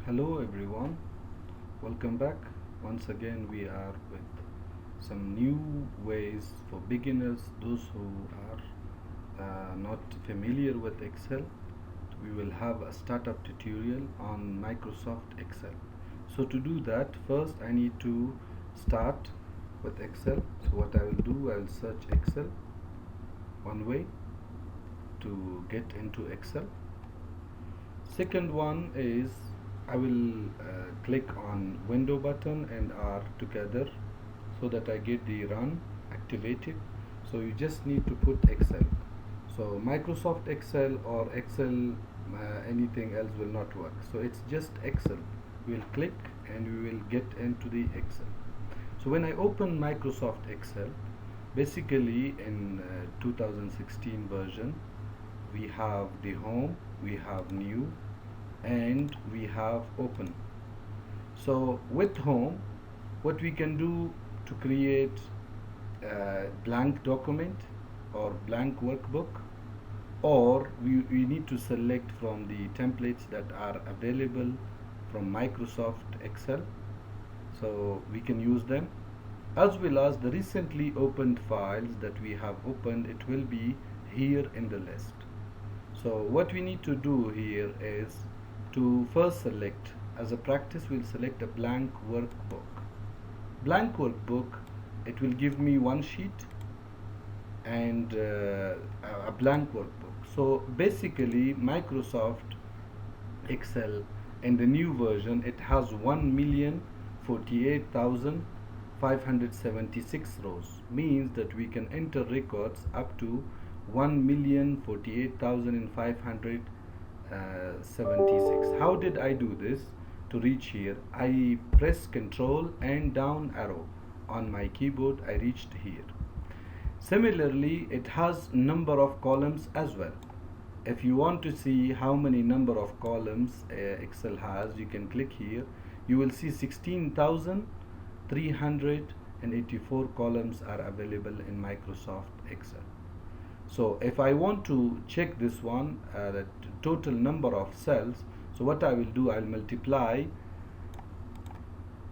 Hello everyone, welcome back. Once again, we are with some new ways for beginners, those who are not familiar with Excel. We will have a startup tutorial on Microsoft Excel. So, to do that, first I need to start with Excel. So, what I will do, I will search Excel one way to get into Excel. Second one is I will click on window button and R together so that I get the run activated. So you just need to put Excel. So Microsoft Excel or Excel anything else will not work. So it's just Excel. We'll click and we will get into the Excel. So when I open Microsoft Excel, basically in 2016 version, we have the home, we have new, and we have open. So with home, what we can do to create a blank document or blank workbook, or we need to select from the templates that are available from Microsoft Excel, so we can use them, as well as the recently opened files that we have opened. It will be here in the list. So what we need to do here is to first select, as a practice we'll select a blank workbook. Blank workbook, it will give me one sheet and a blank workbook. So basically Microsoft Excel in the new version, it has 1,048,576 rows, means that we can enter records up to 1,048,576. How did I do this? To reach here, I press Control and down arrow on my keyboard. I reached here. Similarly, it has number of columns as well. If you want to see how many number of columns Excel has, you can click here. You will see 16,384 columns are available in Microsoft Excel. So if I want to check this one, the total number of cells, so what I will do, I'll multiply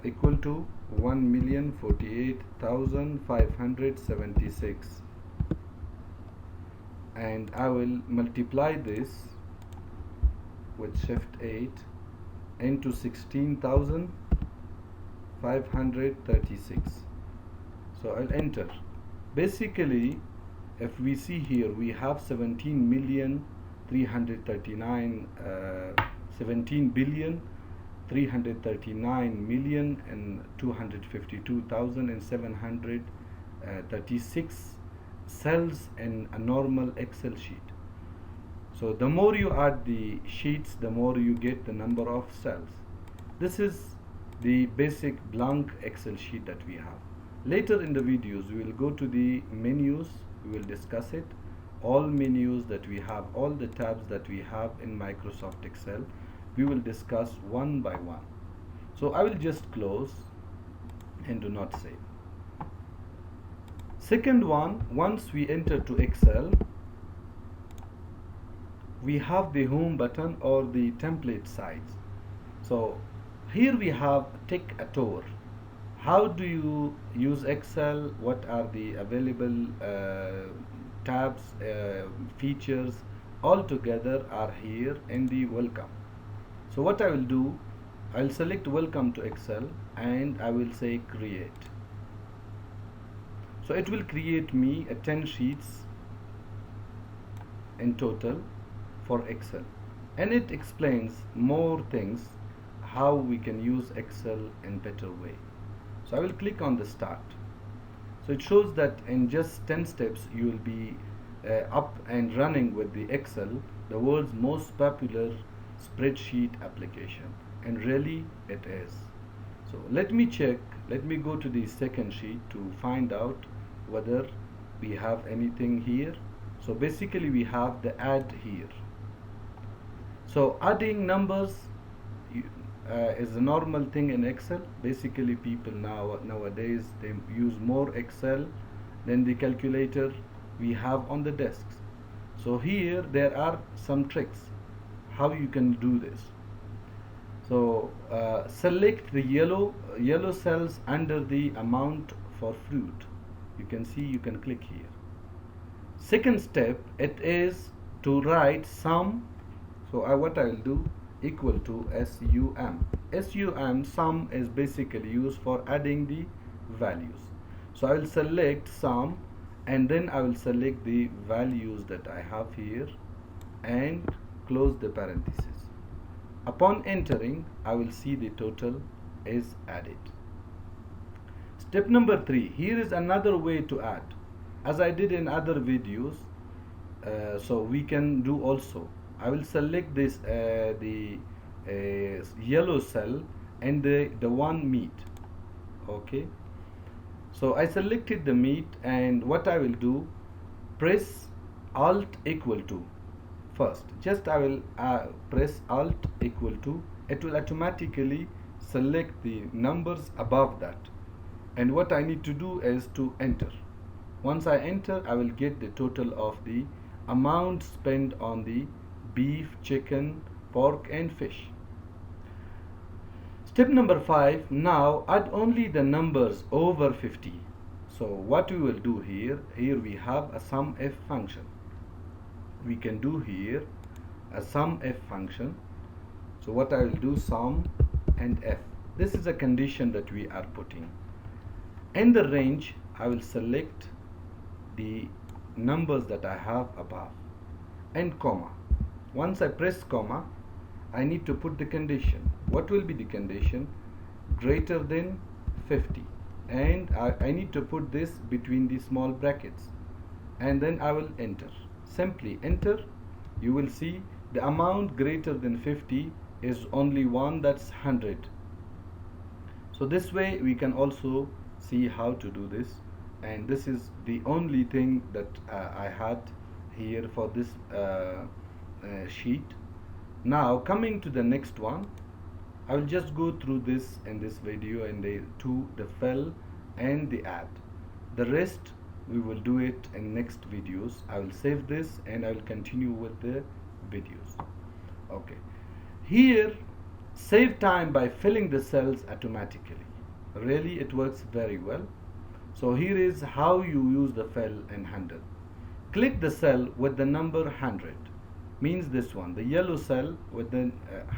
equal to 1,048,576, and I will multiply this with shift 8 into 16,536. So I'll enter. Basically, if we see here, we have 17,339,252,736 cells in a normal Excel sheet. So the more you add the sheets, the more you get the number of cells. This is the basic blank Excel sheet that we have. Later in the videos, we will go to the menus. We will discuss it. All menus that we have, all the tabs that we have in Microsoft Excel, we will discuss one by one. So I will just close and do not save. Second one, once we enter to Excel, we have the home button or the template sites. So here we have take a tour. How do you use Excel? What are the available tabs, features, all together are here in the welcome. So what I will do, I'll select welcome to Excel and I will say create. So it will create me 10 sheets in total for Excel, and it explains more things how we can use Excel in better way. So I will click on the start. So it shows that in just 10 steps you will be up and running with the Excel, the world's most popular spreadsheet application, and really it is. So let me check, let me go to the second sheet to find out whether we have anything here. So basically we have the add here. So adding numbers is a normal thing in Excel. Basically people nowadays they use more Excel than the calculator we have on the desks. So here there are some tricks how you can do this. So select the yellow cells under the amount for fruit. You can see, you can click here. Second step, it is to write sum. So what I will do, equal to sum. Sum is basically used for adding the values. So I will select sum, and then I will select the values that I have here and close the parenthesis. Upon entering, I will see the total is added. Step number 3, here is another way to add. As I did in other videos, so we can do also. I will select this the yellow cell and the one meat. Okay, so I selected the meat, and what I will do, press alt equal to first. Just I will press alt equal to. It will automatically select the numbers above that, and what I need to do is to enter. Once I enter, I will get the total of the amount spent on the beef, chicken, pork and fish. Step number 5, now add only the numbers over 50. So what we will do here we have a SUMIF function. We can do here a SUMIF function. So what I will do, sum and f. This is a condition that we are putting. In the range, I will select the numbers that I have above and comma. Once I press comma, I need to put the condition. What will be the condition? Greater than 50, and I need to put this between the small brackets, and then I will enter. Simply enter. You will see the amount greater than 50 is only one, that's 100. So this way we can also see how to do this, and this is the only thing that I had here for this sheet. Now coming to the next one, I will just go through this in this video, and the fill and the add. The rest we will do it in next videos. I will save this and I will continue with the videos. Okay, here save time by filling the cells automatically. Really, it works very well. So here is how you use the fill and handle. Click the cell with the number 100, means this one, the yellow cell with the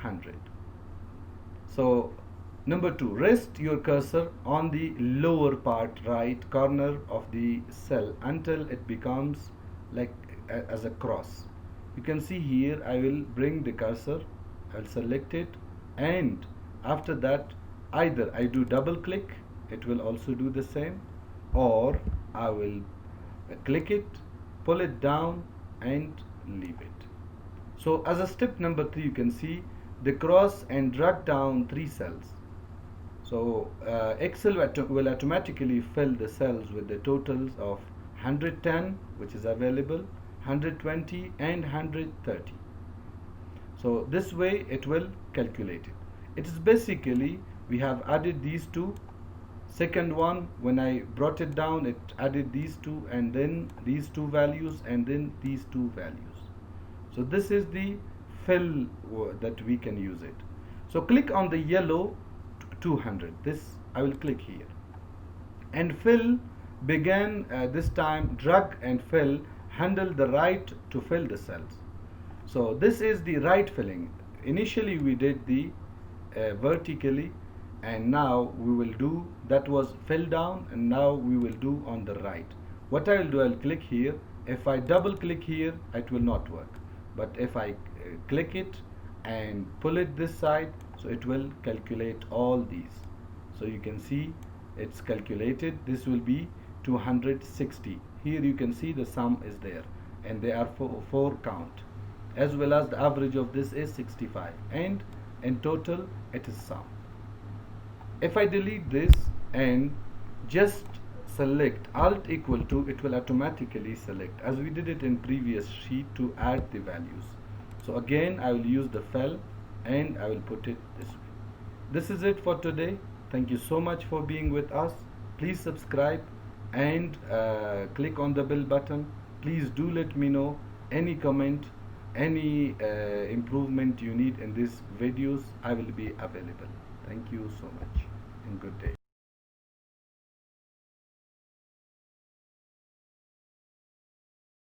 100. So number 2, rest your cursor on the lower part right corner of the cell until it becomes like as a cross. You can see here I will bring the cursor, I'll select it, and after that either I do double click, it will also do the same, or I will click it, pull it down and leave it. So as a step number 3, you can see the cross and drag down 3 cells. So Excel will automatically fill the cells with the totals of 110, which is available, 120 and 130. So this way it will calculate it. It is basically, we have added these two. Second one, when I brought it down, it added these two, and then these two values, and then these two values. So this is the fill that we can use it. So click on the yellow 200. This I will click here, and fill began this time. Drag and fill handle the right to fill the cells. So this is the right filling. Initially we did the vertically, and now we will do, that was fill down, and now we will do on the right. What I will do, I'll click here. If I double click here, it will not work, but if I click it and pull it this side, so it will calculate all these. So you can see it's calculated. This will be 260. Here you can see the sum is there, and they are four count, as well as the average of this is 65, and in total it is sum. If I delete this and just select alt equal to, it will automatically select, as we did it in previous sheet, to add the values. So again I will use the fill and I will put it this way. This is it for today. Thank you so much for being with us. Please subscribe and click on the bell button. Please do let me know any comment any improvement you need in these videos, I will be available. Thank you so much and good day.